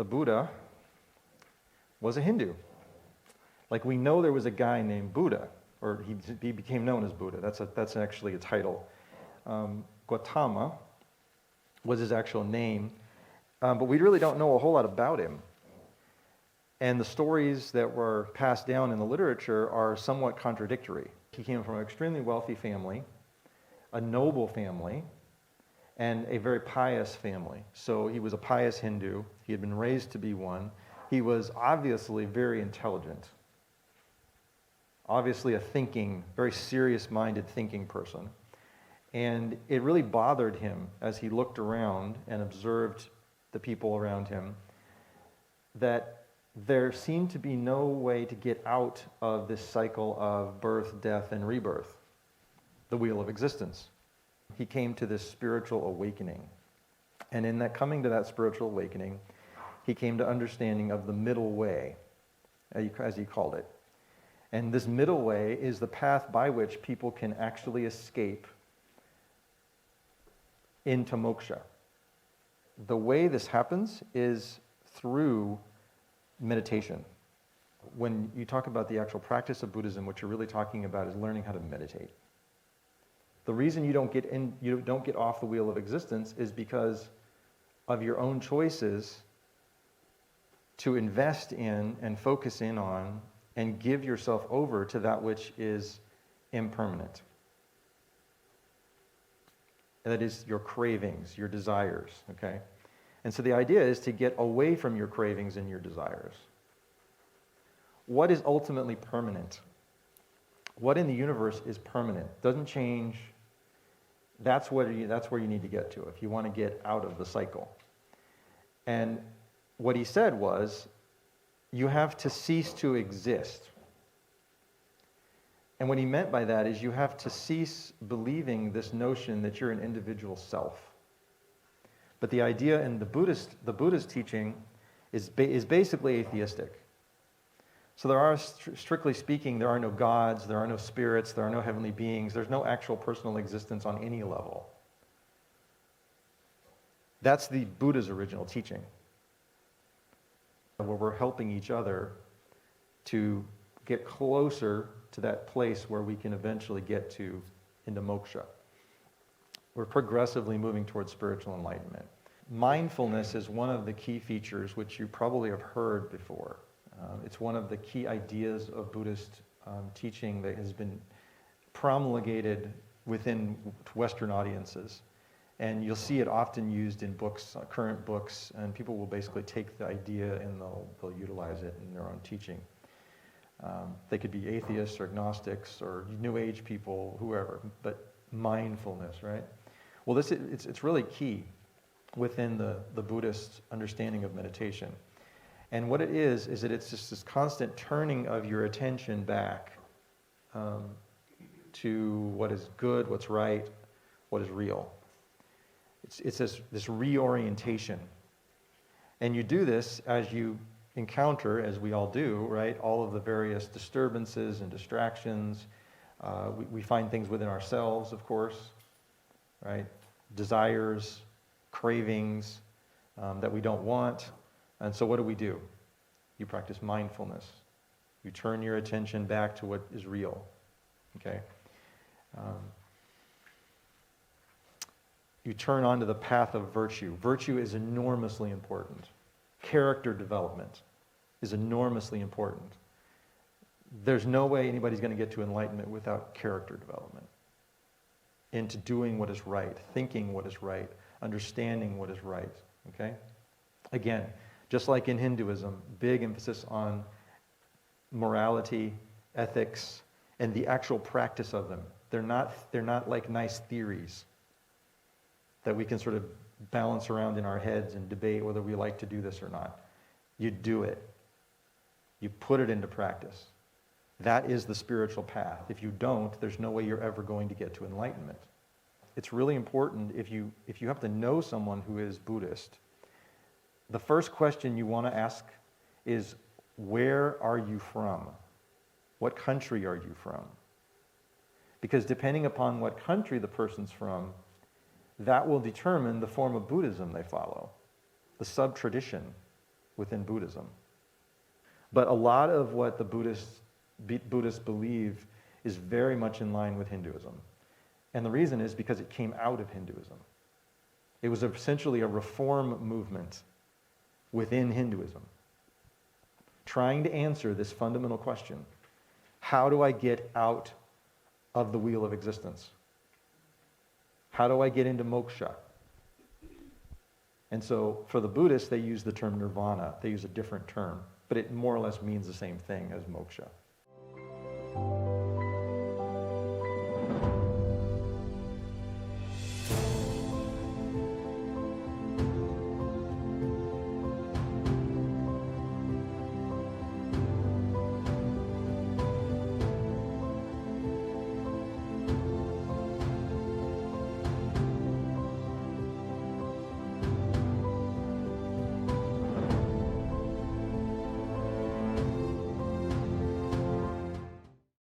the Buddha was a Hindu. Like, we know there was a guy named Buddha, or he became known as Buddha. That's actually a title. Gautama was his actual name, but we really don't know a whole lot about him. And the stories that were passed down in the literature are somewhat contradictory. He came from an extremely wealthy family, a noble family, and a very pious family. So he was a pious Hindu. He had been raised to be one. He was obviously very intelligent. Obviously a thinking, very serious-minded thinking person. And it really bothered him as he looked around and observed the people around him that there seemed to be no way to get out of this cycle of birth, death, and rebirth, the wheel of existence. He came to this spiritual awakening. And in that coming to that spiritual awakening, he came to understanding of the middle way, as he called it. And this middle way is the path by which people can actually escape into moksha. The way this happens is through meditation. When you talk about the actual practice of Buddhism, what you're really talking about is learning how to meditate. The reason you don't get off the wheel of existence is because of your own choices to invest in and focus in on and give yourself over to that which is impermanent. That is your cravings, your desires, okay? And so the idea is to get away from your cravings and your desires. What is ultimately permanent? What in the universe is permanent? Doesn't change. That's where you need to get to if you want to get out of the cycle. And what he said was, you have to cease to exist. And what he meant by that is you have to cease believing this notion that you're an individual self. But the idea in the Buddhist teaching is basically atheistic. So there are, strictly speaking, there are no gods, there are no spirits, there are no heavenly beings, there's no actual personal existence on any level. That's the Buddha's original teaching, where we're helping each other to get closer to that place where we can eventually get to into moksha. We're progressively moving towards spiritual enlightenment. Mindfulness is one of the key features which you probably have heard before. It's one of the key ideas of Buddhist teaching that has been promulgated within Western audiences. And you'll see it often used in books, current books, and people will basically take the idea and they'll utilize it in their own teaching. They could be atheists or agnostics or New Age people, whoever, but mindfulness, right? Well, it's really key within the Buddhist understanding of meditation. And what it is that it's just this constant turning of your attention back to what is good, what's right, what is real. It's this reorientation. And you do this as you encounter, as we all do, right, all of the various disturbances and distractions. We find things within ourselves, of course, right? Desires, cravings that we don't want. And so what do? You practice mindfulness. You turn your attention back to what is real, okay? You turn onto the path of virtue. Virtue is enormously important. Character development is enormously important. There's no way anybody's going to get to enlightenment without character development. Into doing what is right, thinking what is right, understanding what is right, okay? Again, just like in Hinduism, big emphasis on morality, ethics, and the actual practice of them. They're not like nice theories that we can sort of balance around in our heads and debate whether we like to do this or not. You do it. You put it into practice. That is the spiritual path. If you don't, there's no way you're ever going to get to enlightenment. It's really important if you have to know someone who is Buddhist, the first question you want to ask is, where are you from? What country are you from? Because depending upon what country the person's from, that will determine the form of Buddhism they follow, the sub-tradition. within Buddhism. But a lot of what the Buddhists believe is very much in line with Hinduism. And the reason is because it came out of Hinduism. It was essentially a reform movement within Hinduism, trying to answer this fundamental question: how do I get out of the wheel of existence? How do I get into moksha? And so for the Buddhists, they use the term nirvana. They use a different term, but it more or less means the same thing as moksha.